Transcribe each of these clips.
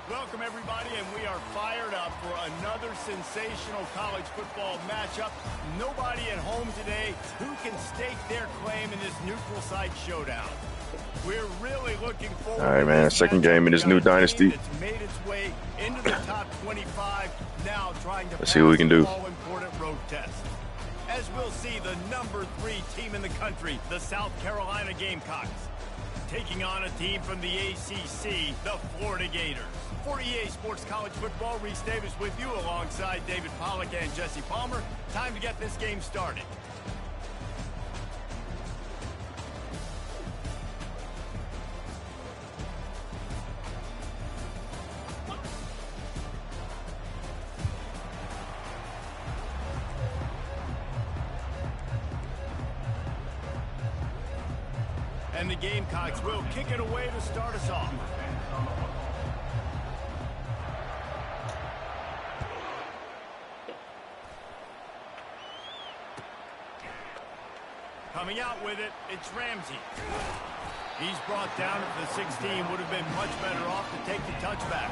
Welcome, everybody, and we are fired up for another sensational college football matchup. Nobody at home today who can stake their claim in this neutral site showdown. We're really looking forward to All right, man. Second game in this new dynasty. It's made its way into the top 25, now trying to Let's see what we can do. all-important road test. As we'll see, the number 3 team in the country, the South Carolina Gamecocks, taking on a team from the ACC, the Florida Gators. For EA Sports College Football, Reese Davis with you alongside David Pollack and Jesse Palmer. Time to get this game started. And the Gamecocks will kick it away to start us off. Coming out with it, it's Ramsey. He's brought down at the 16, would have been much better off to take the touchback.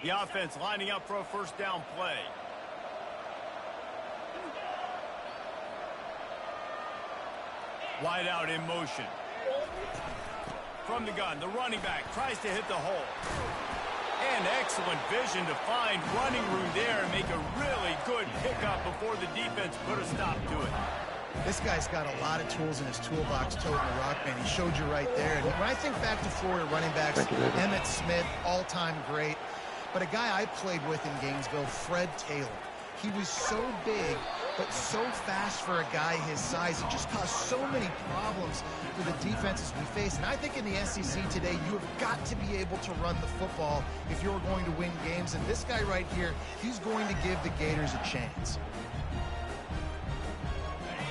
The offense lining up for a first down play. Wide out in motion. From the gun, the running back tries to hit the hole. And excellent vision to find running room there and make a really good pickup before the defense put a stop to it. This guy's got a lot of tools in his toolbox, toting the rock, man. He showed you right there. And when I think back to Florida running backs, Emmitt Smith, all-time great. But a guy I played with in Gainesville, Fred Taylor. He was so big, but so fast for a guy his size. It just caused so many problems for the defenses we face. And I think in the SEC today, you have got to be able to run the football if you're going to win games. And this guy right here, he's going to give the Gators a chance.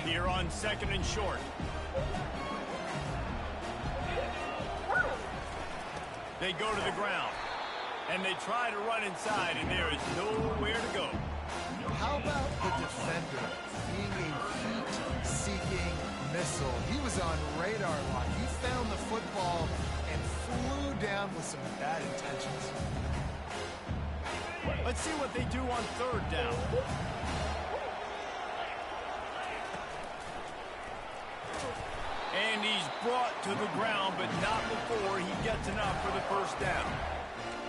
Here on second and short. They go to the ground. And they try to run inside, and there is nowhere to go. How about the defender being a heat-seeking missile? He was on radar lock. He found the football and flew down with some bad intentions. Let's see what they do on third down. And he's brought to the ground, but not before he gets enough for the first down.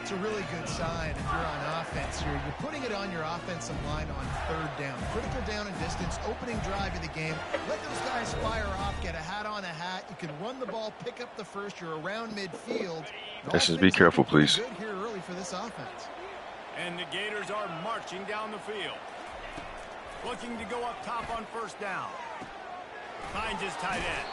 It's a really good sign if you're on offense here. You're putting it on your offensive line on third down. Critical down and distance, opening drive of the game. Let those guys fire off, get a hat on a hat. You can run the ball, pick up the first. You're around midfield. Let's just be careful, please. Good here early for this offense. And the Gators are marching down the field. Looking to go up top on first down. Finds his tight end.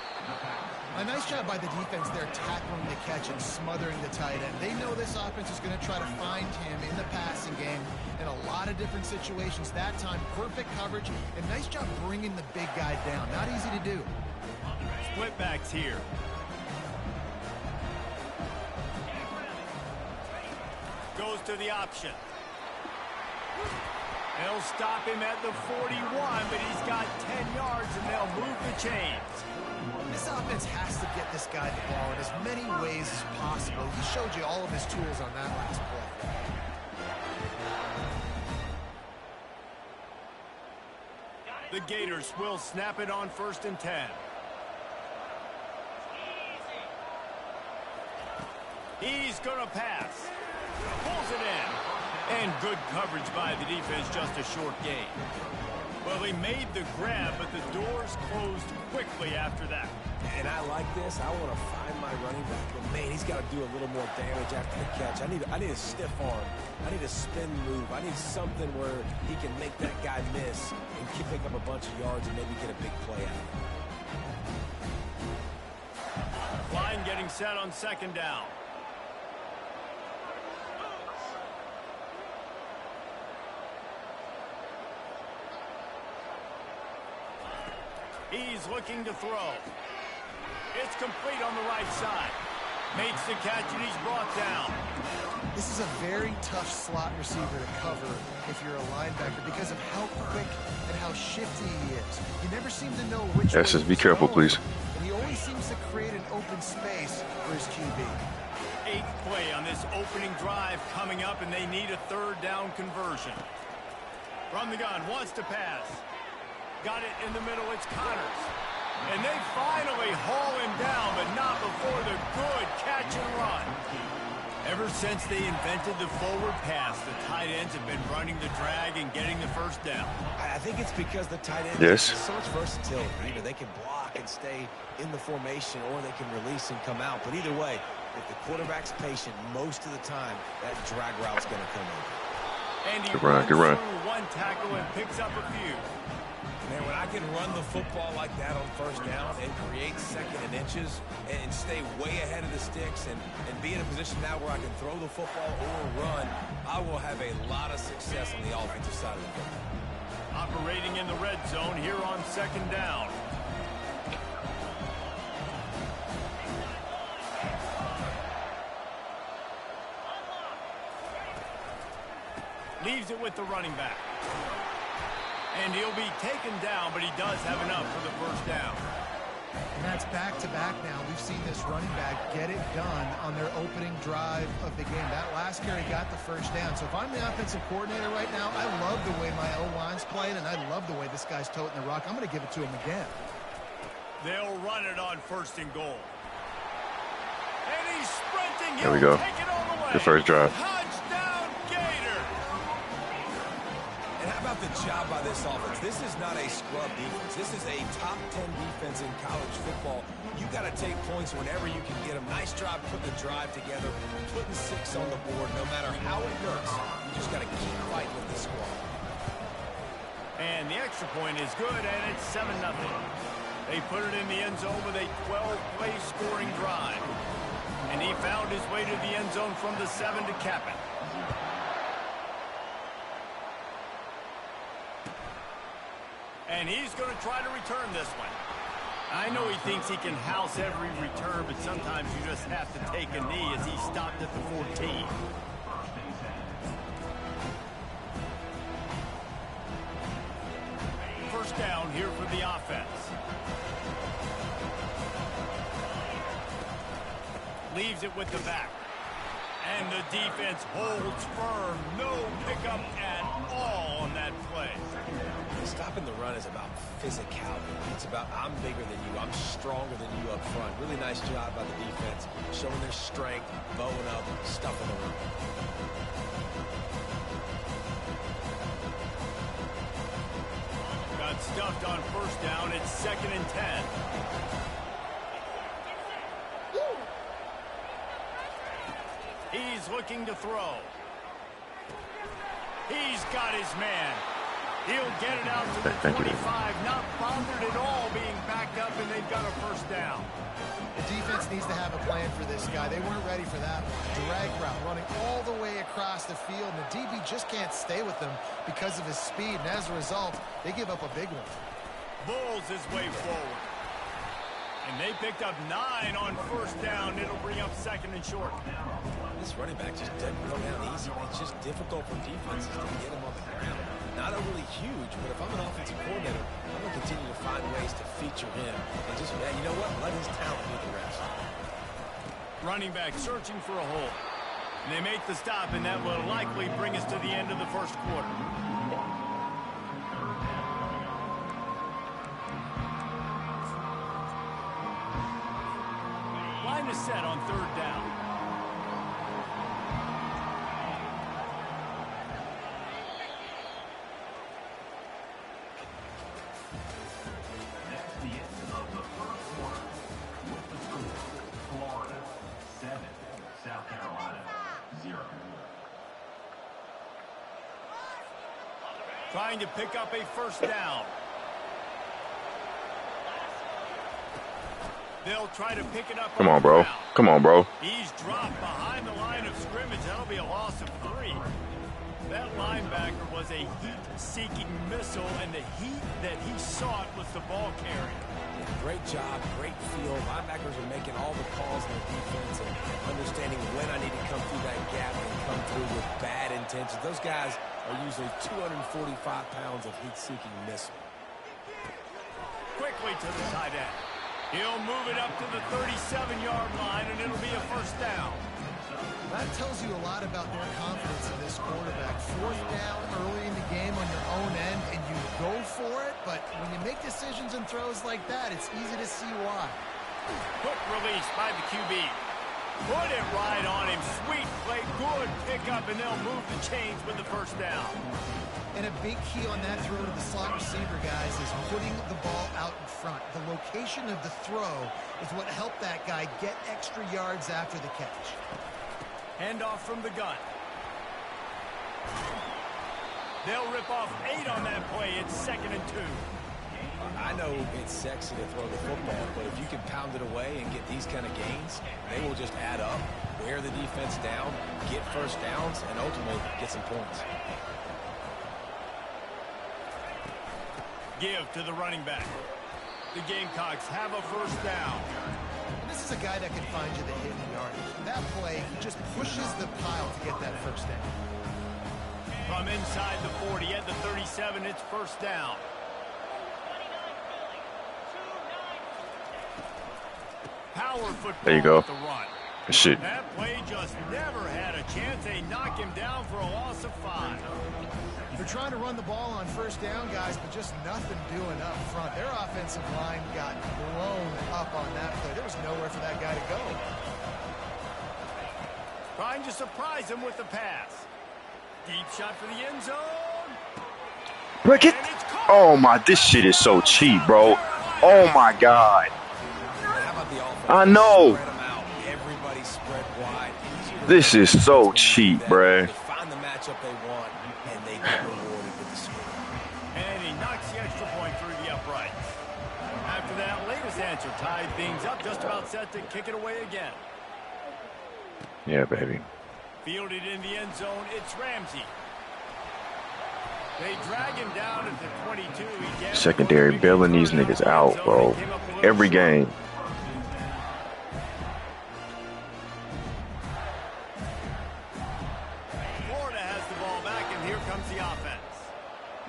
A nice job by the defense there, tackling the catch and smothering the tight end. They know this offense is going to try to find him in the passing game in a lot of different situations. That time, perfect coverage, and nice job bringing the big guy down. Not easy to do. Split backs here. Goes to the option. They'll stop him at the 41, but he's got 10 yards, and they'll move the chains. This offense has to get this guy the ball in as many ways as possible. He showed you all of his tools on that last play. The Gators will snap it on first and 10. He's going to pass. Pulls it in. And good coverage by the defense, just a short gain. Well, he made the grab, but the doors closed quickly after that. And I like this. I want to find my running back. But, man, he's got to do a little more damage after the catch. I need a stiff arm. I need a spin move. I need something where he can make that guy miss and pick up a bunch of yards and maybe get a big play out of it. Line getting set on second down. He's looking to throw. It's complete on the right side. Makes the catch, and he's brought down. This is a very tough slot receiver to cover if you're a linebacker because of how quick and how shifty he is. You never seem to know which way Just be he's careful, going, please. and he always seems to create an open space for his QB. 8th play on this opening drive coming up, and they need a 3rd down conversion. From the gun, wants to pass. Got it in the middle, it's Connors. And they finally haul him down, but not before the good catch and run. Ever since they invented the forward pass, the tight ends have been running the drag and getting the 1st down. I think it's because the tight end Yes. has so much versatility. Either they can block and stay in the formation, or they can release and come out. But either way, if the quarterback's patient, most of the time, that drag route's going to come in. And he Good run, runs good run. through one tackle and picks up a few. Man, when I can run the football like that on 1st down and create 2nd and inches and stay way ahead of the sticks and be in a position now where I can throw the football or run, I will have a lot of success on the offensive side of the football. Operating in the red zone here on 2nd down. Leaves it with the running back. And he'll be taken down, but he does have enough for the 1st down. And that's back-to-back now. We've seen this running back get it done on their opening drive of the game. That last carry got the 1st down. So if I'm the offensive coordinator right now, I love the way my O-line's playing, and I love the way this guy's toting the rock. I'm going to give it to him again. They'll run it on 1st and goal. And he's sprinting. There we go. Take it all the way. The 1st drive. Touchdown, Gator. And how about the job by this offense? This is not a scrub defense. This is a top 10 defense in college football. You got to take points whenever you can get them. Nice job putting the drive together, putting 6 on the board. No matter how it looks, you just got to keep fighting with the squad. And the extra point is good, and it's 7-0. They put it in the end zone with a 12-play scoring drive. And he found his way to the end zone from the 7 to cap it. And he's going to try to return this one. I know he thinks he can house every return, but sometimes you just have to take a knee as he stopped at the 14. First down here for the offense. Leaves it with the back. And the defense holds firm. No pickup at all on that play. Stopping the run is about physicality. It's about I'm bigger than you. I'm stronger than you up front. Really nice job by the defense, showing their strength, bowing up, stuffing the run. Got stuffed on 1st down. It's 2nd and 10. He's looking to throw. He's got his man. He'll get it out to the 25. Not bothered at all being backed up, and they've got a 1st down. The defense needs to have a plan for this guy. They weren't ready for that one. Drag route running all the way across the field, and the DB just can't stay with them because of his speed, and as a result, they give up a big one. Bulls his way forward. And they picked up 9 on 1st down. It'll bring up 2nd and short. This running back just doesn't go down easy. It's just difficult for defenses to get him on the ground. Not overly huge, but if I'm an offensive coordinator, I'm going to continue to find ways to feature him. And just, yeah, you know what? Let his talent do the rest. Running back searching for a hole. And they make the stop, and that will likely bring us to the end of the 1st quarter. Line is set on 3rd down. Trying to pick up a 1st down. They'll try to pick it up. Come on, bro. Come on, bro. He's dropped behind the line of scrimmage. That'll be a loss of 3. That linebacker was a heat-seeking missile, and the heat that he sought was the ball carrier. Great job, great feel. Linebackers are making all the calls in their defense and understanding when I need to come through that gap and come through with bad intentions. Those guys are usually 245 pounds of heat-seeking missile. Quickly to the tight end. He'll move it up to the 37-yard line, and it'll be a first down. That tells you a lot about their confidence in this quarterback. Fourth down early in the game on your own end, and you go for it, but when you make decisions and throws like that, it's easy to see why. Quick release by the QB. Put it right on him. Sweet play, good pickup, and they'll move the chains with the first down. And a big key on that throw to the slot receiver, guys, is putting the ball out in front. The location of the throw is what helped that guy get extra yards after the catch. Handoff from the gun. They'll rip off 8 on that play. It's 2nd and 2. I know it's sexy to throw the football, but if you can pound it away and get these kind of gains, they will just add up, wear the defense down, get first downs, and ultimately get some points. Give to the running back. The Gamecocks have a first down. This is a guy that can find you the hidden yardage. That play, he just pushes the pile to get that first down. From inside the 40 at the 37, it's first down. Power football. There you go. The run. Shit. That play just never had a chance. They knock him down for a loss of 5. They're trying to run the ball on first down, guys, but just nothing doing up front. Their offensive line got blown up on that play. There was nowhere for that guy to go. Trying to surprise him with the pass. Deep shot for the end zone. Break it. Oh, my. This shit is so cheap, bro. Oh, my God. How about the offense? I know. Spread them out. Everybody spread wide. This is so cheap, bruh. They find the matchup they want, and they get rewarded with the score. And he knocks the extra point through the uprights. After that latest answer tied things up, just about set to kick it away again. Yeah, baby. Fielded in the end zone, it's Ramsey. They drag him down at the 22. Secondary bailing these niggas out, bro. Every game. Florida has the ball back, and here comes the offense.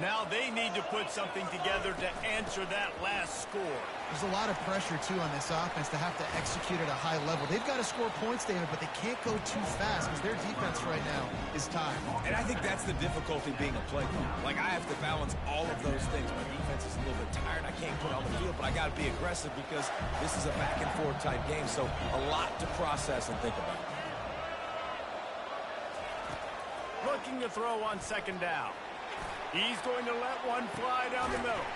Now they need to put something together to answer that last score. There's a lot of pressure, too, on this offense to have to execute at a high level. They've got to score points, David, but they can't go too fast because their defense right now is tired. And I think that's the difficulty being a play caller. Like, I have to balance all of those things. My defense is a little bit tired. I can't put it on the field, but I got to be aggressive because this is a back-and-forth type game, so a lot to process and think about. Looking to throw on 2nd down. He's going to let one fly down the middle.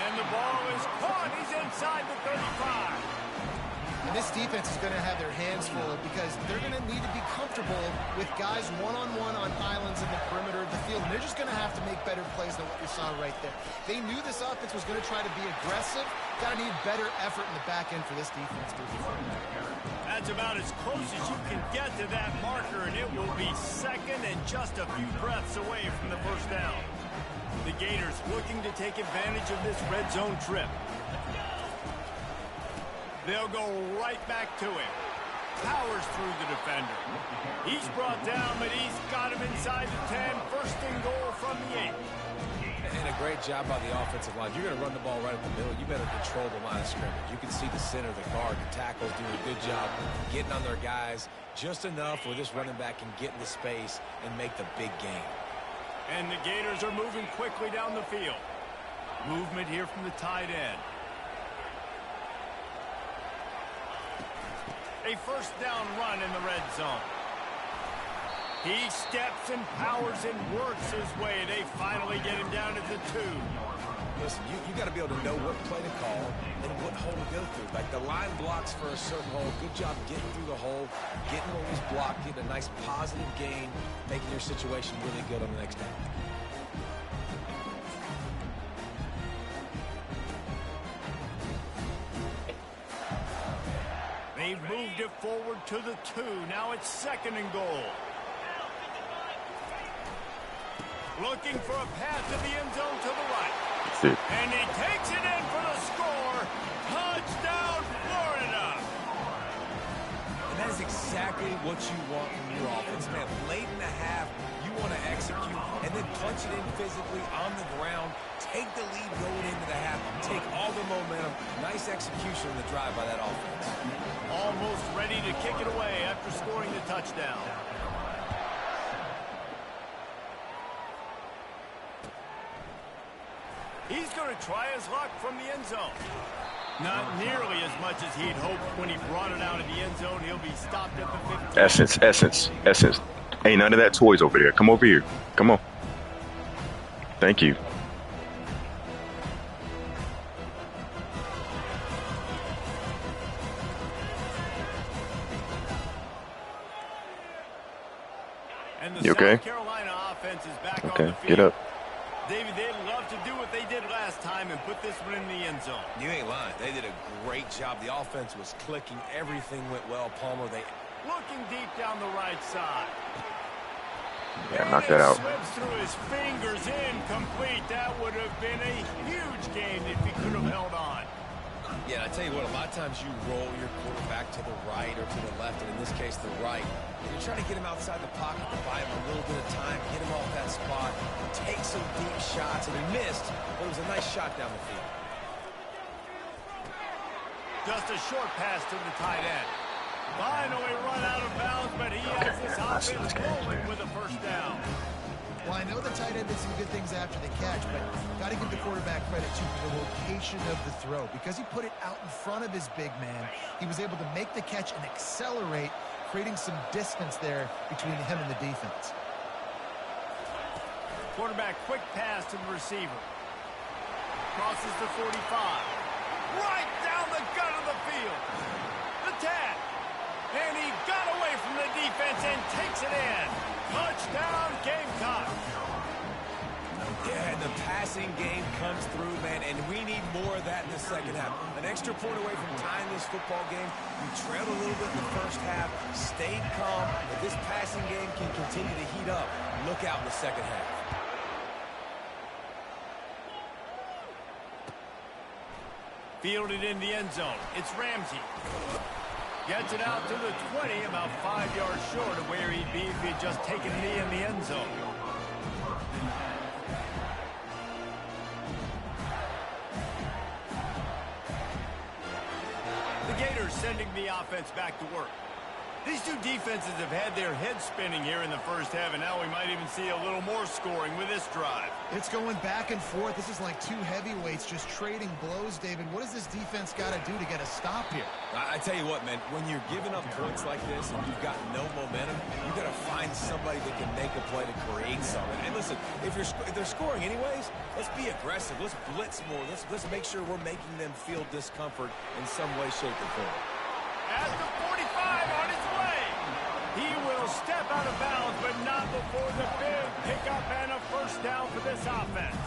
And the ball is caught. He's inside the 35. And this defense is going to have their hands full because they're going to need to be comfortable with guys one-on-one on islands in the perimeter of the field. And they're just going to have to make better plays than what we saw right there. They knew this offense was going to try to be aggressive. Got to need better effort in the back end for this defense moving forward. That's about as close as you can get to that marker, and it will be 2nd and just a few breaths away from the first down. The Gators looking to take advantage of this red zone trip. They'll go right back to him. Powers through the defender. He's brought down, but he's got him inside the 10. First and goal from the 8. And a great job by the offensive line. You're going to run the ball right up the middle. You better control the line of scrimmage. You can see the center, the guard, the tackles doing a good job getting on their guys just enough where this running back can get into space and make the big game. And the Gators are moving quickly down the field. Movement here from the tight end. A first down run in the red zone. He steps and powers and works his way. They finally get him down at the 2. Listen, you got to be able to know what play to call and what hole to go through. Like the line blocks for a certain hole. Good job getting through the hole, getting what was blocked, getting a nice positive gain, making your situation really good on the next down. They've moved it forward to the 2. Now it's 2nd and goal. Looking for a path to the end zone to the right. it. And he takes it in for the score. Touchdown, Florida. And that is exactly what you want from your offense, man. Late in the half, you want to execute and then punch it in physically on the ground. Take the lead going into the half. Take all the momentum. Nice execution in the drive by that offense. Almost ready to kick it away after scoring the touchdown. He's going to try his luck from the end zone. Not nearly as much as he'd hoped when he brought it out of the end zone. He'll be stopped at the 50. Essence. Ain't none of that toys over there. Come over here. Come on. Thank you. And the You okay? South Carolina offense is back on the Okay, field. get up. David, they'd love to do what they did last time and put this one in the end zone. You ain't lying. They did a great job. The offense was clicking. Everything went well. Palmer, they... Looking deep down the right side. Yeah, knock that out. Slips through his fingers, incomplete. That would have been a huge gain if he could have held on. Yeah, I tell you what, a lot of times you roll your quarterback to the right or to the left, and in this case, the right. And you're trying to get him outside the pocket to buy him a little bit of time, get him off that spot, take some deep shots, and he missed, but it was a nice shot down the field. Just a short pass to the tight end. Finally run out of bounds, but he has this offense rolling with a first down. Well, I know the tight end did some good things after the catch, but got to give the quarterback credit to the location of the throw. Because he put it out in front of his big man, he was able to make the catch and accelerate, creating some distance there between him and the defense. Quarterback quick pass to the receiver. Crosses the 45. Right down the gut of the field. The tap. And he got away from the defense and takes it in. Touchdown, Gamecock. Yeah, and the passing game comes through, man, and we need more of that in the second half. An extra point away from tying this football game. We trailed a little bit in the first half, stayed calm. If this passing game can continue to heat up, look out in the second half. Fielded in the end zone. It's Ramsey. Gets it out to the 20, about 5 yards short of where he'd be if he'd just taken a knee in the end zone. The Gators sending the offense back to work. These two defenses have had their heads spinning here in the first half, and now we might even see a little more scoring with this drive. It's going back and forth. This is like two heavyweights just trading blows, David. What does this defense got to do to get a stop here? I tell you what, man, when you're giving up points like this and you've got no momentum, you got to find somebody that can make a play to create something. And listen, if they're scoring anyways, let's be aggressive. Let's blitz more. Let's make sure we're making them feel discomfort in some way, shape, or form. At the 45 on his way. He will step out of bounds, but not before the big pickup and a first down for this offense.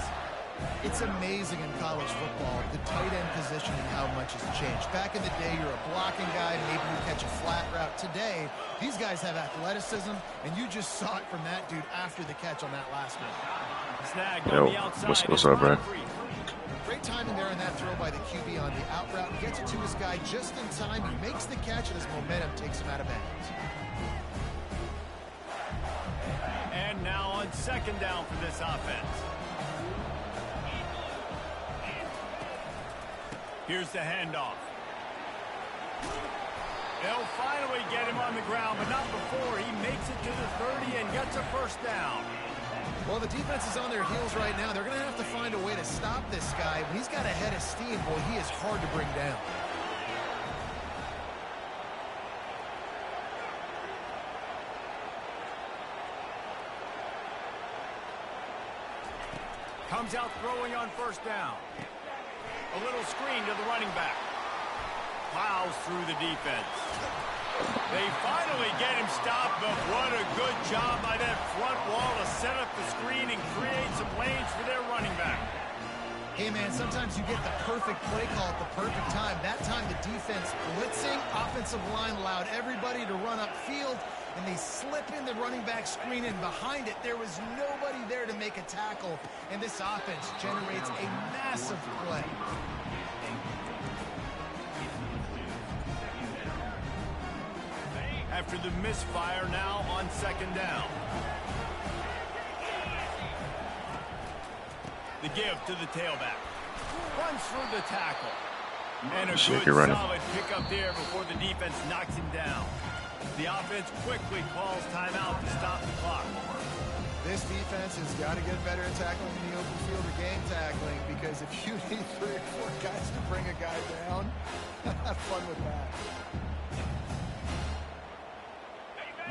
It's amazing in college football, the tight end position and how much has changed. Back in the day, you're a blocking guy, maybe you catch a flat route. Today, these guys have athleticism, and you just saw it from that dude after the catch on that last one. Snagged on the outside. What's up, Brad? Great timing there on that throw by the QB on the out route. Gets it to his guy just in time. He makes the catch, and his momentum takes him out of bounds. And now on second down for this offense. Here's the handoff. They'll finally get him on the ground, but not before he makes it to the 30 and gets a first down. Well, the defense is on their heels right now. They're going to have to find a way to stop this guy. When he's got a head of steam, boy, he is hard to bring down. Comes out throwing on first down. A little screen to the running back. Plows through the defense. They finally get him stopped, but what a good job by that front wall to set up the screen and create some lanes for their running back. Hey, man, sometimes you get the perfect play call at the perfect time. That time, the defense blitzing, offensive line allowed everybody to run upfield, and they slip in the running back screen, and behind it, there was nobody there to make a tackle, and this offense generates a massive play. After the misfire, now on second down. The give to the tailback. Runs through the tackle. And a good solid pick up there before the defense knocks him down. The offense quickly calls timeout to stop the clock. This defense has got to get better at tackling in the open field or game tackling, because if you need 3 or 4 guys to bring a guy down, have fun with that.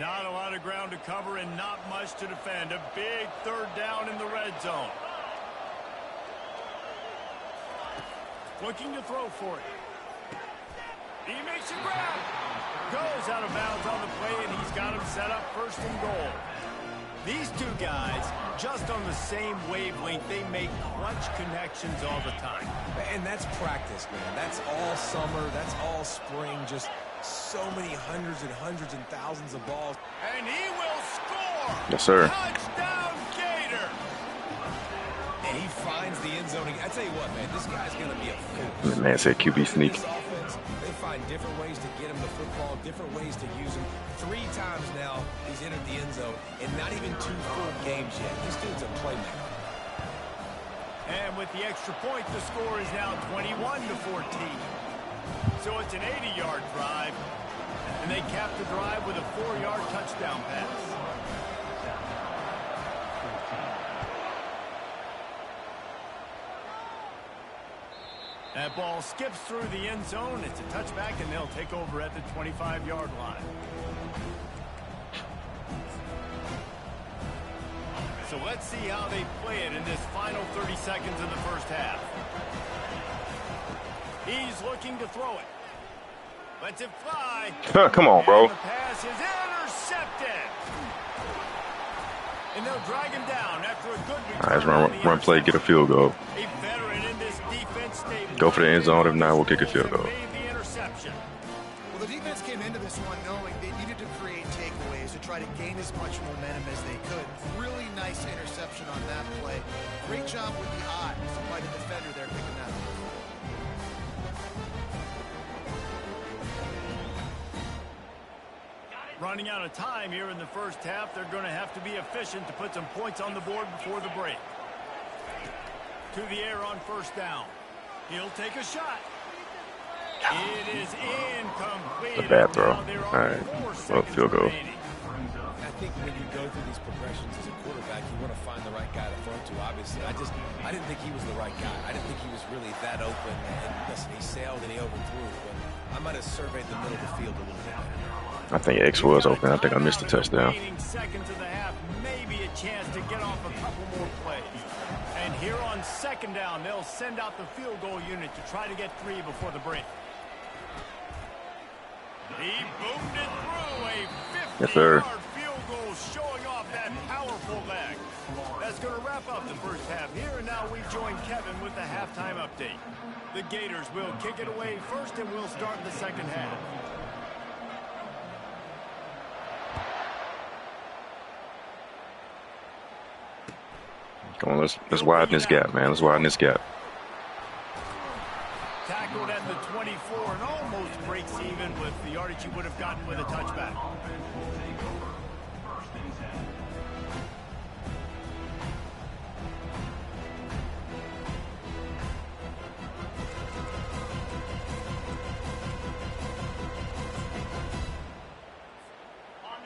Not a lot of ground to cover and not much to defend. A big third down in the red zone. Looking to throw for it. He makes a grab. Goes out of bounds on the play, and he's got him set up first and goal. These two guys, just on the same wavelength, they make clutch connections all the time. And that's practice, man. That's all summer. That's all spring. Just so many hundreds and thousands of balls. And he will score. Yes, sir. Touchdown, Gator. And he finds the end zone. I tell you what, man, this guy's going to be a force. The man said QB sneak. This offense, they find different ways to get him the football, different ways to use him. 3 times now he's entered the end zone, and not even 2 full games yet. This dude's a playmaker. And with the extra point, the score is now 21-14. So it's an 80-yard drive, and they cap the drive with a 4-yard touchdown pass. That ball skips through the end zone. It's a touchback, and they'll take over at the 25-yard line. So let's see how they play it in this final 30 seconds of the first half. He's looking to throw it. Lets it fly. Come on, bro. And the pass is intercepted. And they'll drag him down after a good return. All right, run play, get a field goal. A veteran in this defense stable. Go for the end zone. If not, we'll kick a field goal. The interception. Well, the defense came into this one knowing they needed to create takeaways to try to gain as much momentum as they could. Really nice interception on that play. Great job with the eyes by the defender there picking that up. Running out of time here in the first half. They're going to have to be efficient to put some points on the board before the break. To the air on first down. He'll take a shot. It is incomplete. A bad throw. All right. Well, field goal. I think when you go through these progressions as a quarterback, you want to find the right guy to throw to, obviously. I didn't think he was the right guy. I didn't think he was really that open. And listen, he sailed and he overthrew. But I might have surveyed the middle of the field a little bit better. I think X was open. I think I missed the touchdown. Seconds of the half, maybe a chance to get off a couple more plays. And here on second down, they'll send out the field goal unit to try to get 3 before the break. He boomed it through a 50-yard field goal, showing off that powerful leg. That's going to wrap up the first half here, and now we join Kevin with the halftime update. The Gators will kick it away first, and we'll start the second half. Come on, let's widen this gap, man. Let's widen this gap. Tackled at the 24 and almost breaks even with the yardage he would have gotten with a touchback.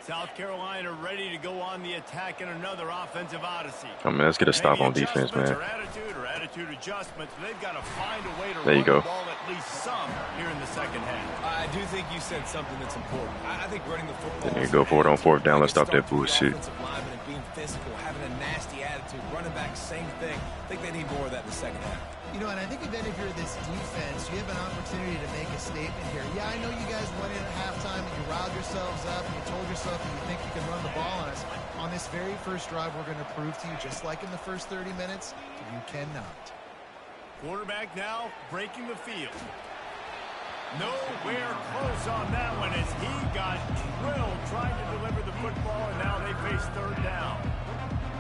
South Carolina ready to go on the attack in another offensive odyssey. I mean, let's get a stop on defense, man. Attitude adjustments. They've got to find a way to there you go. run the ball at least some here in the second half. I do think you said something that's important. I think running the football. There you go for it on fourth down. Let's stop that bullshit. And being physical, having a nasty attitude, running back, same thing. I think they need more of that in the second half. You know, and I think even if you're this defense, you have an opportunity to make a statement here. Yeah, I know you guys went in at halftime and you riled yourselves up and you told yourself that you think you can run the ball on us. On this very first drive, we're going to prove to you, just like in the first 30 minutes, you cannot. Quarterback now breaking the field. Nowhere close on that one as he got drilled trying to deliver the football, and now they face third down.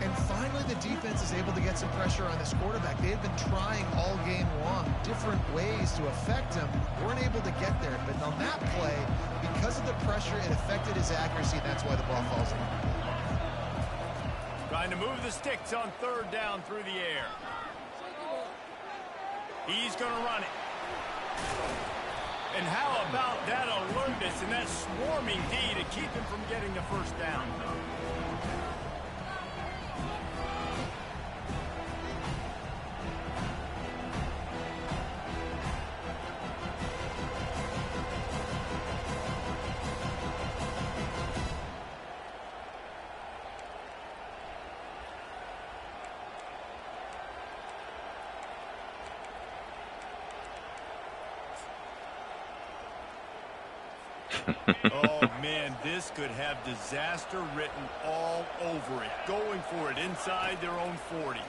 And finally, the defense is able to get some pressure on this quarterback. They had been trying all game long different ways to affect him. Weren't able to get there. But on that play, because of the pressure, it affected his accuracy, and that's why the ball falls in. Trying to move the sticks on third down through the air. He's going to run it. And how about that alertness and that swarming D to keep him from getting the first down? Oh, man, this could have disaster written all over it. Going for it inside their own 40.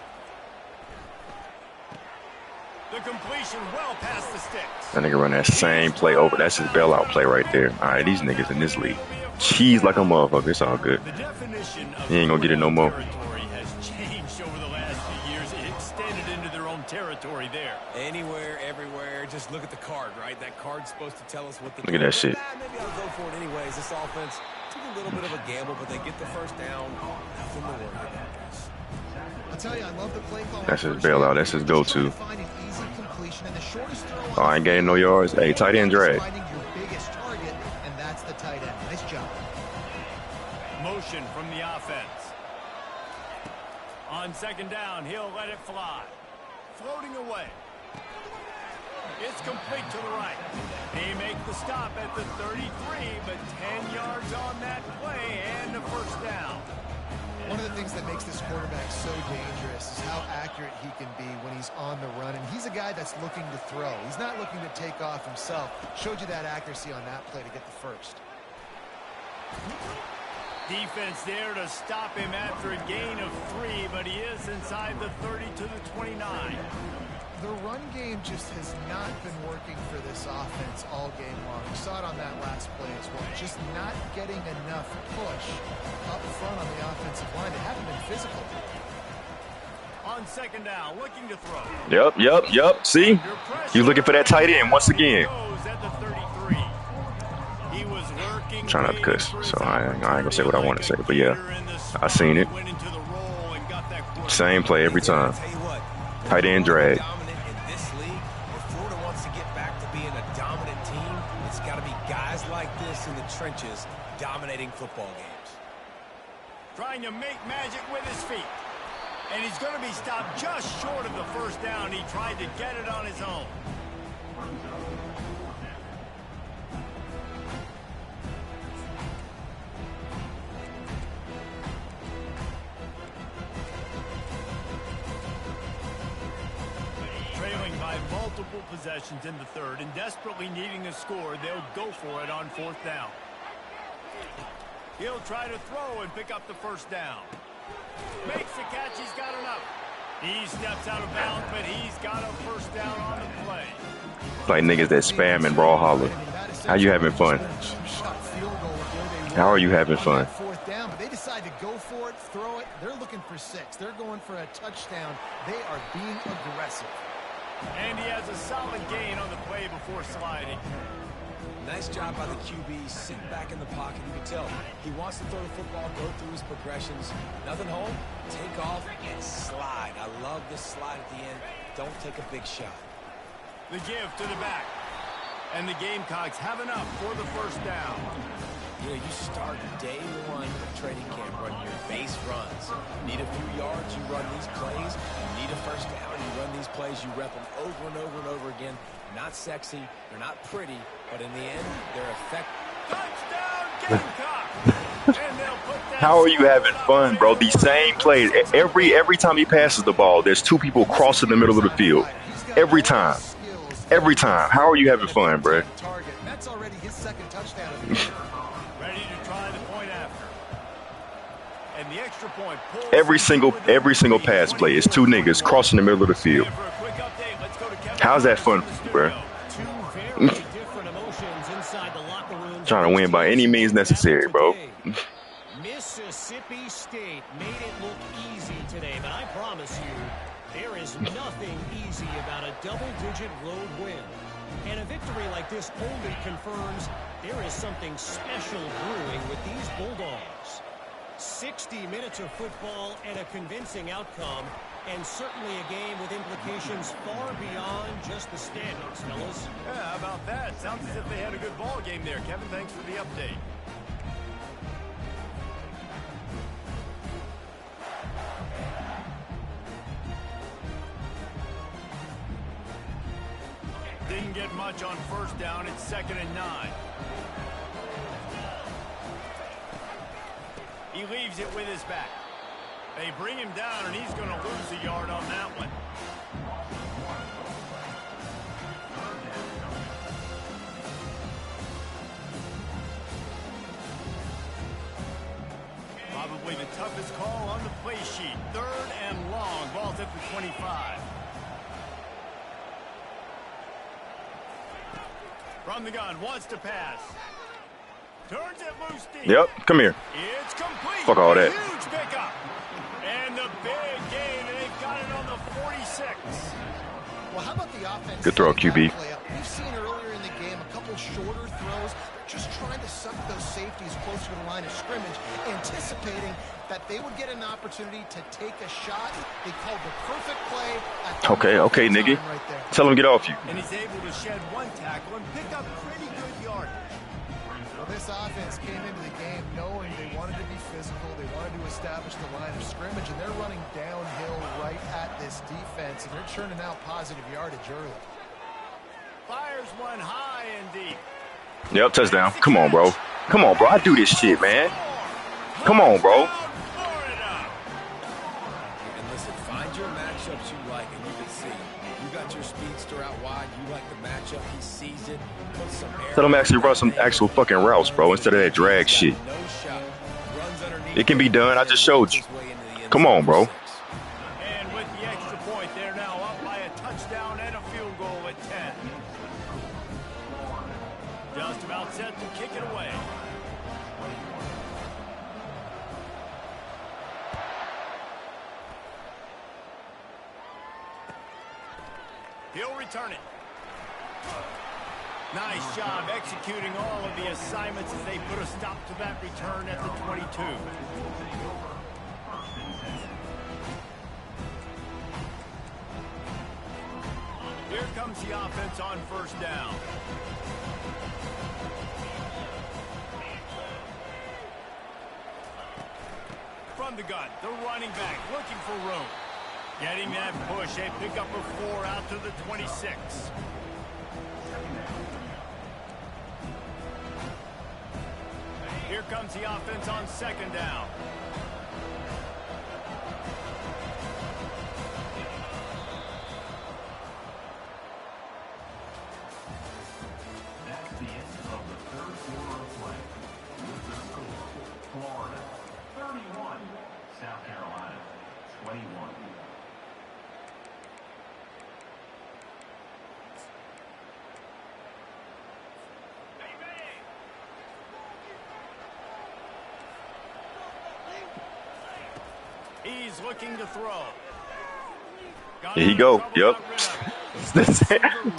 The completion well past the sticks. That nigga run that same play over. That's his bailout play right there. All right, these niggas in this league. Cheese like a motherfucker. It's all good. The definition of he ain't gonna get it no more. Territory has changed over the last few years. It extended into their own territory there. Anywhere, everywhere. Just look at the card, right? That card's supposed to tell us what the... Look at that shit. Maybe I'll go for it anyways. This offense took a little bit of a gamble, but they get the first down. Nothing to worry about, guys. I'll tell you, I love the play call. That's his bailout. That's his go-to. Oh, I ain't getting no yards. Hey, tight end drag. Finding your biggest target, and that's the tight end. Nice job. Motion from the offense. On second down, he'll let it fly. Floating away. It's complete to the right. They make the stop at the 33, but 10 yards on that play and the first down. One of the things that makes this quarterback so dangerous is how accurate he can be when he's on the run. And he's a guy that's looking to throw. He's not looking to take off himself. Showed you that accuracy on that play to get the first. Defense there to stop him after a gain of 3, but he is inside the 30 to the 29. The run game just has not been working for this offense all game long. We saw it on that last play as well. Just not getting enough push up front on the offensive line. They haven't been physical. On second down, looking to throw. Yep. See? He's looking for that tight end once again. He was working trying not to cuss, so I ain't gonna say what I want to say, but yeah, I seen it. Same play every time. Tight end drag. In the trenches, dominating football games. Trying to make magic with his feet. And he's going to be stopped just short of the first down. He tried to get it on his own. Trailing by multiple possessions in the third and desperately needing a score, they'll go for it on fourth down. He'll try to throw and pick up the first down. Makes the catch. He's got enough. He steps out of bounds, but he's got a first down on the play. Like niggas that spam and brawl holler. How you having fun? How are you having fun? Fourth down, but they decide to go for it, throw it. They're looking for 6. They're going for a touchdown. They are being aggressive. And he has a solid gain on the play before sliding. Nice job by the QB. Sit back in the pocket. You can tell he wants to throw the football, go through his progressions. Nothing home, take off and slide. I love this slide at the end. Don't take a big shot. The give to the back. And the Gamecocks have enough for the first down. You know, you start day one of training camp running your base runs. Need a few yards, you run these plays. You need a first down, you run these plays. You rep them over and over and over again. Not sexy, they're not pretty, but in the end, they're effective. Touchdown, Gamecock! And they'll put that. How are you having fun, bro? These same plays. Every time he passes the ball, there's 2 people crossing the middle of the field. Every time. Every time. How are you having fun, bro? That's already his second touchdown. Ready to try the point after. And the extra point. Every single pass play is 2 niggas crossing the middle of the field. For a quick update, let's go How's that fun, bro? Trying to win by any means necessary, bro. Mississippi State made it look easy today, but I promise you, there is nothing easy about a double-digit road win. And a victory like this only confirms there is something special brewing with these Bulldogs. 60 minutes of football and a convincing outcome, and certainly a game with implications far beyond just the standings, fellas. Yeah, how about that? Sounds as if they had a good ball game there. Kevin, thanks for the update. Didn't get much on first down. It's 2nd and 9. He leaves it with his back. They bring him down, and he's going to lose a yard on that one. Probably the toughest call on the play sheet. 3rd and long. Ball's at the 25. From the gun, wants to pass. Turns it loose deep. Yep, come here. It's complete. Fuck all that. Huge pickup. And the big gain, and they've got it on the 46. Well, how about the offense? Good throw, QB. We've seen earlier in the game a couple shorter throws. They're just trying to suck those safeties closer to the line of scrimmage, anticipating that they would get an opportunity to take a shot. They called the perfect play. Okay, nigga. Right there. Tell him to get off you. And he's able to shed one tackle and pick up pretty good yardage. Well, this offense came into the game knowing they wanted to be physical. They wanted to establish the line of scrimmage, and they're running downhill right at this defense, and they're churning out positive yardage early. Fires one high and deep. Yep, touchdown. Come on, bro. Come on, bro. I do this shit, man. Come on, bro. And listen, find your matchups you like, and you can see. You got your speedster out wide. You like the matchup. He sees it. Put some air. Let him actually run some actual fucking routes, bro, instead of that drag shit. No shot. Runs underneath. It can be done. I just showed you. Come on, bro. And with the extra point, they're now up by a touchdown and a field goal at 10. Just about set to kick it away. He'll return it. Nice job executing all of the assignments as they put a stop to that return at the 22. Here comes the offense on first down. From the gun, the running back looking for room. Getting that push, a pickup of 4 out to the 26. Here comes the offense on second down. That's the end of the 3rd quarter of play. With the score, Florida 31, South Carolina 21. He's looking to throw. Here he go. Yep.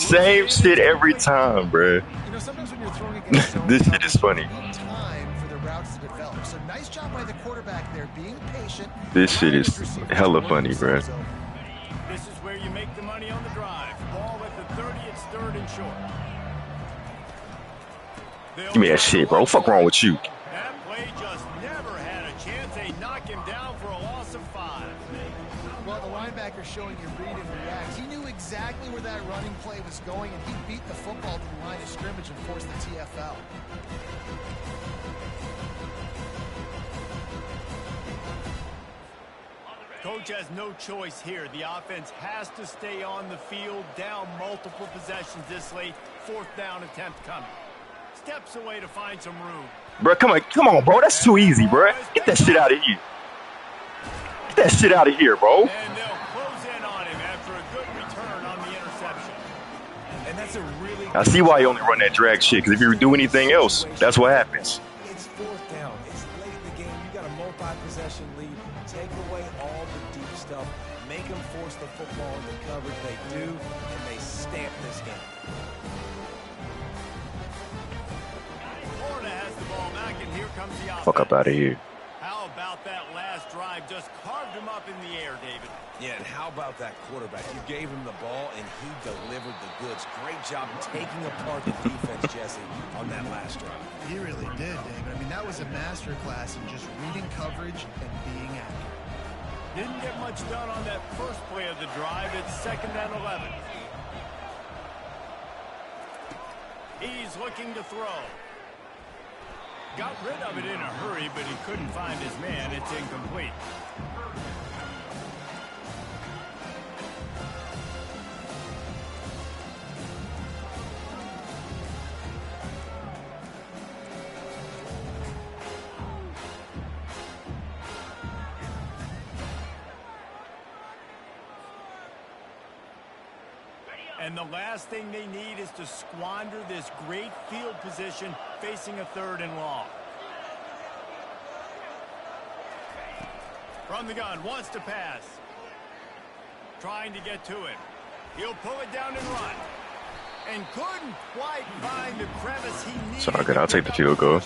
Same shit every time, bro. You know, sometimes when you're throwing against zone, This shit is funny. you need time for the routes to develop. So nice job by the quarterback there, being patient. This shit is hella funny, bro. This is where you make the money on the drive. Ball at the 30, it's 3rd and short. Give me that shit, bro. Fuck wrong with you? That play just never had a chance. They knock him down for a loss of 5. Well, the linebacker showing you read and react. He knew exactly where that running play was going, and he beat the football to the line of scrimmage and forced the TFL. Coach has no choice here. The offense has to stay on the field, down multiple possessions this late. 4th down attempt coming. Steps away to find some room. Bro, come on, bro. That's too easy, bro. Get that shit out of here. Get that shit out of here, bro. And they'll close in on him after a good return on the interception. I see why you only run that drag shit, because if you do anything else, that's what happens. It's fourth down. It's late in the game. You got a multi-possession lead. Take away all the deep stuff. Make them force the football into coverage. They do, and they stamp this game. Florida has the ball back, and here comes the offense. Fuck up out of here. How about that last drive? Just carved him up in the air, David. Yeah, and how about that quarterback? You gave him the ball, and he delivered the goods. Great job taking apart the defense, Jesse, on that last drive. He really did, David. I mean, that was a masterclass in just reading coverage and being accurate. Didn't get much done on that first play of the drive. It's 2nd and 11. He's looking to throw. Got rid of it in a hurry, but he couldn't find his man. It's incomplete. And the last thing they need is to squander this great field position facing a 3rd and long. From the gun, wants to pass. Trying to get to it. He'll pull it down and run. And couldn't quite find the crevice he needed. So good. I'll take the field goal.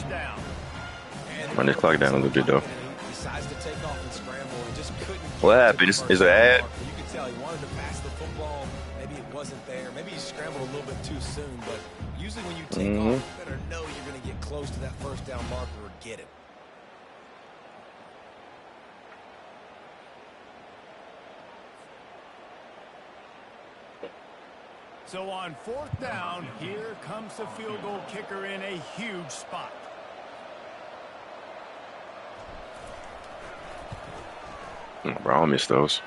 Run this clock down a little bit, though. Decides to take off and scramble and just couldn't. What happened? Is it an ad? You could tell he wanted to pass the football. Maybe it wasn't there. Maybe he scrambled a little bit too soon. But usually when you take off, you better know you're going to get close to that first down marker or get it. So on 4th down, here comes the field goal kicker in a huge spot. Bro, I'll miss those.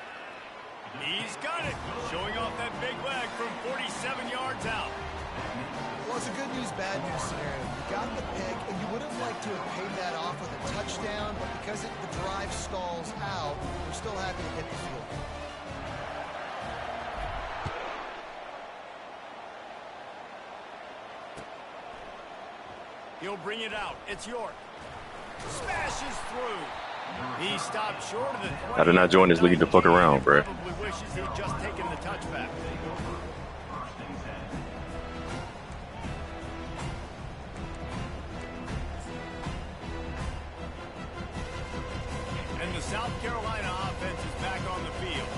He's got it, showing off that big leg from 47 yards out. Well, it's a good news, bad news scenario. You got the pick, and you would have liked to have paid that off with a touchdown, but because the drive stalls out, we're still happy to hit the field goal. He'll bring it out. It's York. Smashes through. He stopped short of the 20. I did not join this league to fuck around, bro. Probably wishes he'd just taken the touchback. And the South Carolina offense is back on the field.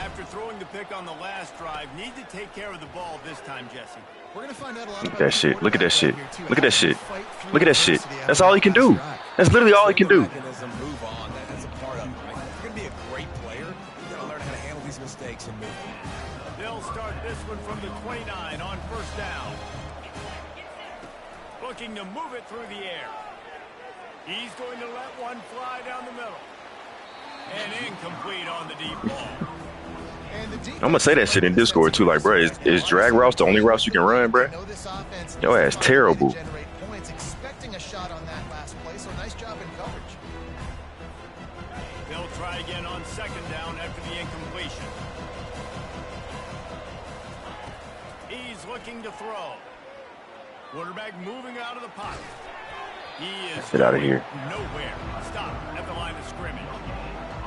After throwing the pick on the last drive, need to take care of the ball this time, Jesse. We're going to find out a lot Look at about that shit. Look at that shit. Look at that shit. Fight Look at that shit. That's all he can do. That's literally all he can do. Move on. That's a part of it, right? If you're going to be a great player, you got to learn how to handle these mistakes and move on. They'll start this one from the 29 on 1st down. Looking to move it through the air. He's going to let one fly down the middle. And incomplete on the deep ball. I'm gonna say that shit in Discord too, like, bro, is drag routes the only routes you can run, bro? Your ass terrible. Expecting a shot on that last play, so nice job in coverage. They'll try again on 2nd down after the incompletion. He's looking to throw. Quarterback moving out of the pocket. He is Get out of here. Nowhere. Stop at the line of scrimmage.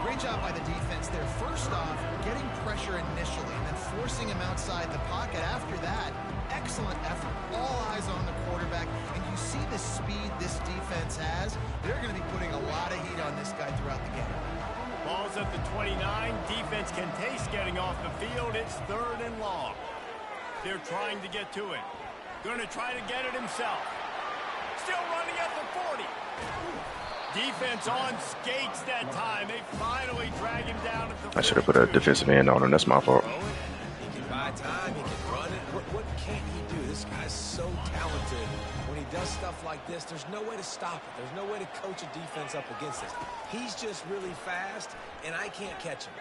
Great job by the defense there. First off, getting pressure initially and then forcing him outside the pocket. After that, excellent effort. All eyes on the quarterback. And you see the speed this defense has. They're going to be putting a lot of heat on this guy throughout the game. Ball's at the 29. Defense can taste getting off the field. It's 3rd and long. They're trying to get to it. Going to try to get it himself. Still running at the 40. Defense on skates that time. They finally drag him down at the I should have put a defensive end on him. That's my fault. He can buy time. He can run it. What can't he do? This guy's so talented. When he does stuff like this, there's no way to stop it. There's no way to coach a defense up against this. He's just really fast, and I can't catch him.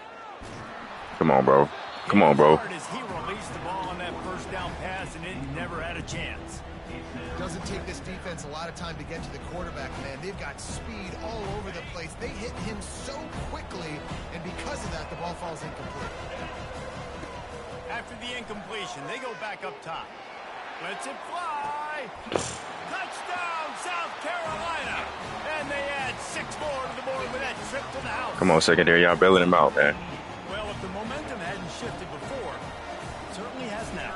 Come on, bro. Come on, bro. As he released the ball on that 1st down pass, and it never had a chance. Doesn't take this defense a lot of time to get to the quarterback, man. They've got speed all over the place. They hit him so quickly, and because of that, the ball falls incomplete. After the incompletion, they go back up top. Lets it fly. Touchdown, South Carolina. And they add 6 more to the board with that trip to the house. Come on, secondary. Y'all bailing him out, man. Well, if the momentum hadn't shifted before, it certainly has now.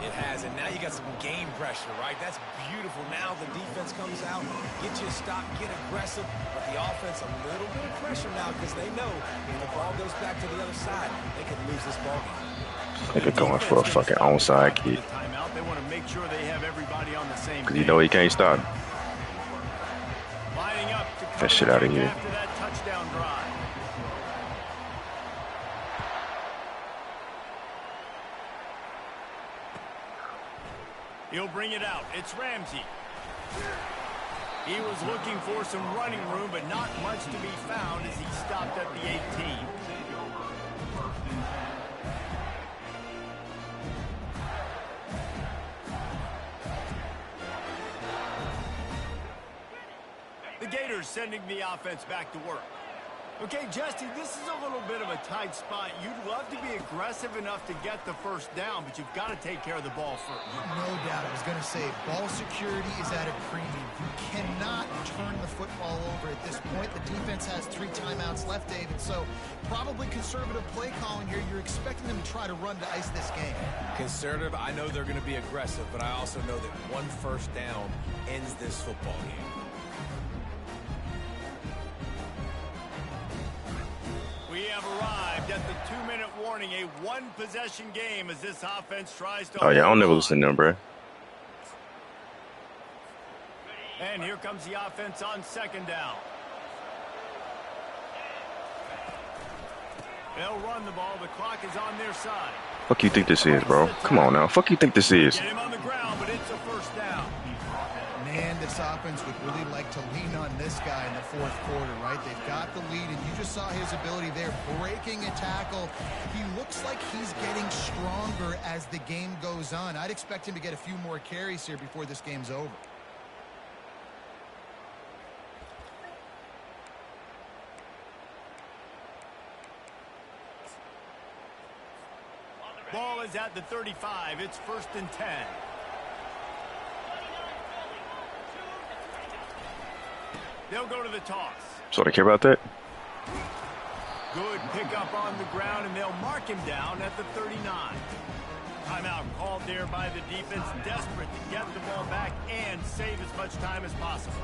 It has, and now you got some game pressure, right? That's beautiful. Now the defense comes out, get you a stop, get aggressive, but the offense a little bit of pressure now because they know if the ball goes back to the other side, they could lose this ball game. Nigga going for a fucking onside kick. They want to make sure they have everybody on the same. Because you know he can't stop. Lining up to that shit out of here. After that touchdown drive. He'll bring it out. It's Ramsey. He was looking for some running room, but not much to be found as he stopped at the 18. The Gators sending the offense back to work. Okay, Jesse, this is a little bit of a tight spot. You'd love to be aggressive enough to get the first down, but you've got to take care of the ball first. No doubt. I was going to say, ball security is at a premium. You cannot turn the football over at this point. The defense has 3 timeouts left, David, so probably conservative play calling here. You're expecting them to try to run to ice this game. Conservative, I know they're going to be aggressive, but I also know that 1 first down ends this football game. We have arrived at the 2-minute warning, a 1-possession game as this offense tries to... Oh, yeah, I don't never listen to them, bro. And here comes the offense on 2nd down. They'll run the ball. The clock is on their side. Fuck you think this is, bro? Come on now. Fuck you think this is? Get him on the ground, but it's a first down. Man, this offense would really like to lean on this guy in the 4th quarter, right? They've got the lead, and you just saw his ability there, breaking a tackle. He looks like he's getting stronger as the game goes on. I'd expect him to get a few more carries here before this game's over. Ball is at the 35. It's 1st and 10. They'll go to the toss. So they care about that? Good pickup on the ground, and they'll mark him down at the 39. Timeout called there by the defense, desperate to get the ball back and save as much time as possible.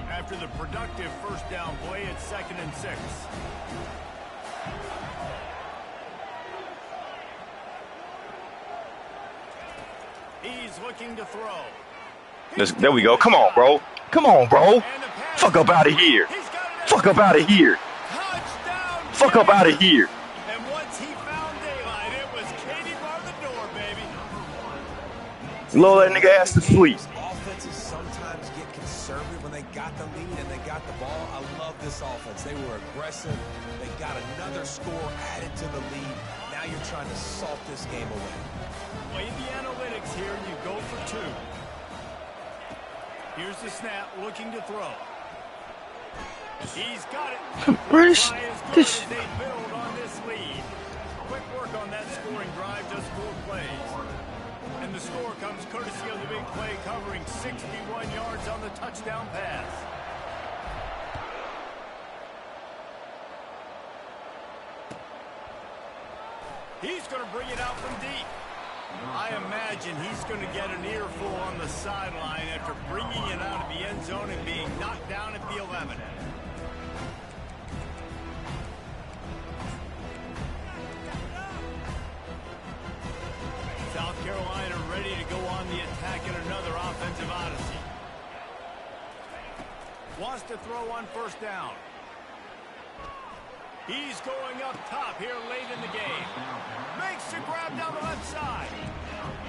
After the productive first down play, it's 2nd and 6. He's looking to throw. There we go. Come on, bro. Come on, bro. Fuck up out of here. Fuck up out of here. Fuck up out of here. And once he found daylight, it was Katie bar the door, baby. Low that nigga ass to sleep. Offenses sometimes get conservative when they got the lead and they got the ball. I love this offense. They were aggressive. They got another score added to the lead. Now you're trying to salt this game away. Play the analytics here, and you go for 2. Here's the snap, looking to throw. He's got it. British. This. They build on this lead. Quick work on that scoring drive, just 4 plays. And the score comes courtesy of the big play, covering 61 yards on the touchdown pass. He's going to bring it out from deep. I imagine he's going to get an earful on the sideline after bringing it out of the end zone and being knocked down at the 11. South Carolina ready to go on the attack in another offensive odyssey. Wants to throw on 1st down. He's going up top here late in the game. Makes the grab down the left side.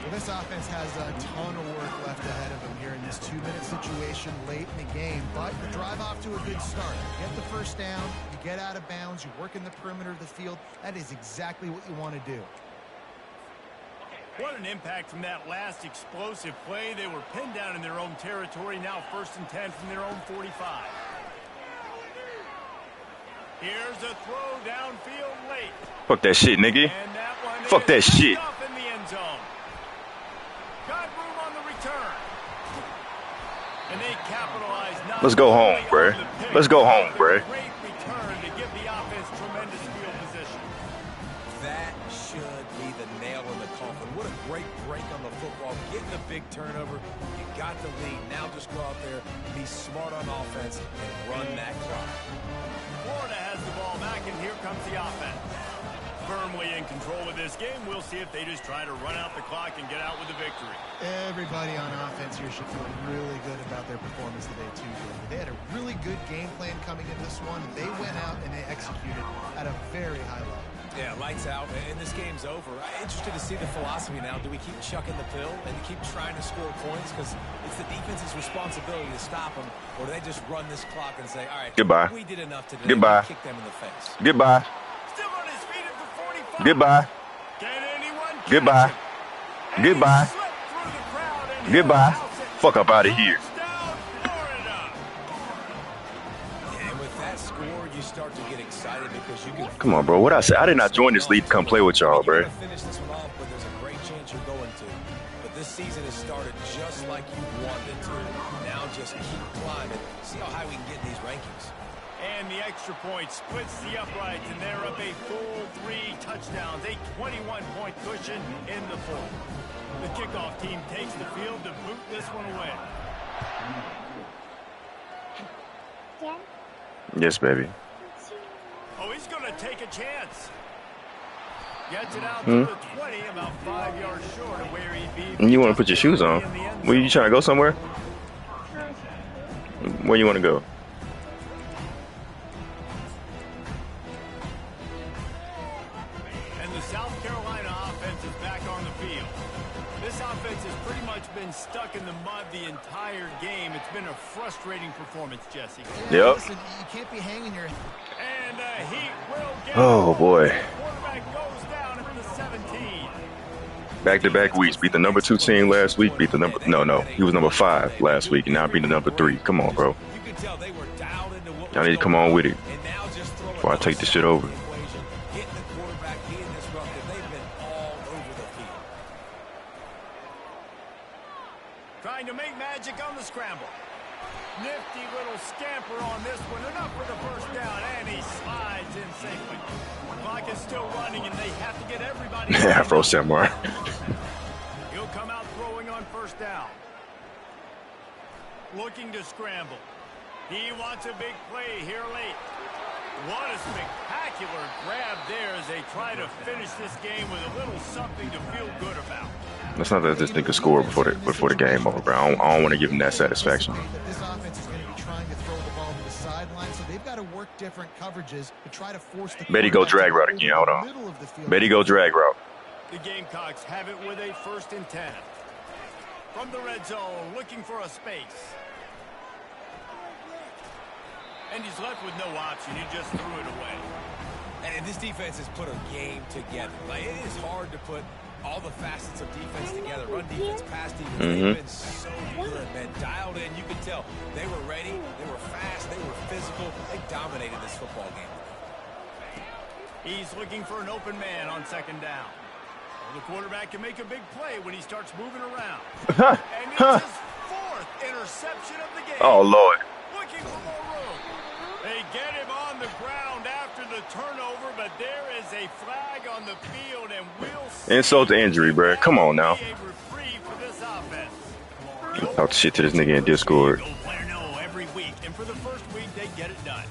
Well, this offense has a ton of work left ahead of them here in this 2-minute situation late in the game. But the drive off to a good start. You get the first down, you get out of bounds, you work in the perimeter of the field. That is exactly what you want to do. What an impact from that last explosive play. They were pinned down in their own territory. Now 1st and 10 from their own 45. Here's a throw downfield late. Fuck that shit, nigga. And that one Fuck that shit. up in the end zone. Got room on the return. And they capitalize. Let's go home, bruh. Let's go home, bruh. Great return to give the offense tremendous field position. That should be the nail in the coffin. What a great break on the football. Getting a big turnover. You got the lead. Now just go out there, be smart on offense, and run that clock. Florida has the ball back, and here comes the offense. Firmly in control of this game. We'll see if they just try to run out the clock and get out with the victory. Everybody on offense here should feel really good about their performance today, too. They had a really good game plan coming in this one. They went out and they executed at a very high level. Yeah, lights out, and this game's over. I'm interested to see the philosophy now. Do we keep chucking the pill and keep trying to score points? Because it's the defense's responsibility to stop them. Or do they just run this clock and say, all right, goodbye. We did enough today. Goodbye. Kick them in the face. Goodbye. Still on his feet at the 45. Goodbye. Can anyone catch Goodbye. him? And Goodbye. he slipped through the crowd and Goodbye. he'll house it. Fuck up out of here. Touchdown, Florida. And with that score, you start to get excited because you can. Come on, bro. What I said? I did not join this league to come play with y'all, bro. You're gonna finish this one off, but there's a great chance you're going to. But this season has started just like you wanted it to. Now just keep climbing. See how high we can get in these rankings. And the extra point splits the uprights, and they're up a full 3 touchdowns, a 21-point cushion in the fourth. The kickoff team takes the field to boot this one away. Yes, baby. Oh, he's going to take a chance. Gets it out to the 20, about 5 yards short of where he'd be. You want to put your shoes on? Were you trying to go somewhere? Where you want to go? And the South Carolina offense is back on the field. This offense has pretty much been stuck in the mud the entire game. It's been a frustrating performance, Jesse. Yeah, Yep. listen, you can't be hanging your... And he will get Oh, boy. quarterback goes down at the 17. Back-to-back weeks. Beat the number 2 team last week. Beat the number... No. He was number 5 last week, and now beat the number 3. Come on, bro. You could tell they were dialed into what Y'all need to come on with it and now just throw it before I take this shit over. Getting the quarterback, being disruptive. They've been all over the field. Trying to make magic on the scramble. Nifty little scamper on this one. Enough for the first down, and he slides in safely. The clock is still running, and they have to get everybody. Afro Samurai. He'll come out throwing on first down. Looking to scramble. He wants a big play here late. What a spectacular grab there as they try to finish this game with a little something to feel good about. Let's not let this nigga score before the game over, bro. I don't want to give him that satisfaction. This offense is going to be trying to throw the ball to the sideline, so they've got to work different coverages to try to force the... Betty go drag route again. Hold on. Betty go drag route. The Gamecocks have it with a 1st and 10. From the red zone, looking for a space. And he's left with no option. He just threw it away. And this defense has put a game together. Like, it is hard to put all the facets of defense together. Run defense, pass defense. They've been so good, man. Dialed in. You could tell they were ready. They were fast. They were physical. They dominated this football game. He's looking for an open man on 2nd down. Well, the quarterback can make a big play when he starts moving around. And it's his 4th interception of the game. Oh, Lord. Looking for more room. They get him on the ground after the turnover, but there is a flag on the field, and we'll see. Insult to injury, bro. Come on now. A reprieve for this offense. Talk shit to this nigga in Discord. Go player no every week, and for the first week, they get it done.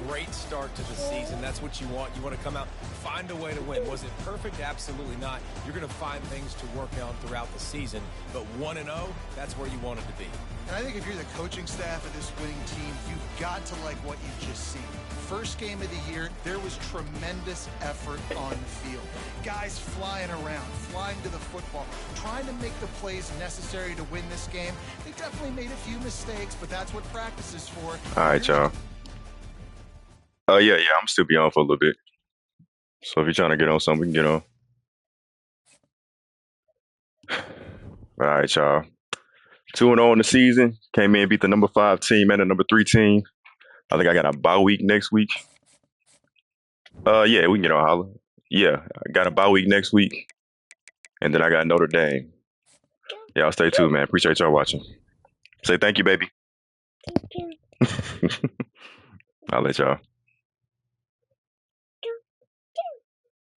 Great start to the season. That's what you want. You want to come out, find a way to win. Was it perfect? Absolutely not. You're going to find things to work on throughout the season. But 1-0, that's where you want it to be. And I think if you're the coaching staff of this winning team, you've got to like what you've just seen. First game of the year, there was tremendous effort on the field. Guys flying around, flying to the football, trying to make the plays necessary to win this game. They definitely made a few mistakes, but that's what practice is for. All right, y'all. Yeah, I'm still be on for a little bit. So if you're trying to get on something, we can get on. All right, y'all. 2-0 in the season. Came in, beat the number 5 team and the number 3 team. I think I got a bye week next week. Yeah, we can get on holler. Yeah, I got a bye week next week, and then I got Notre Dame. Y'all stay tuned, man. Appreciate y'all watching. Say thank you, baby. I'll let y'all.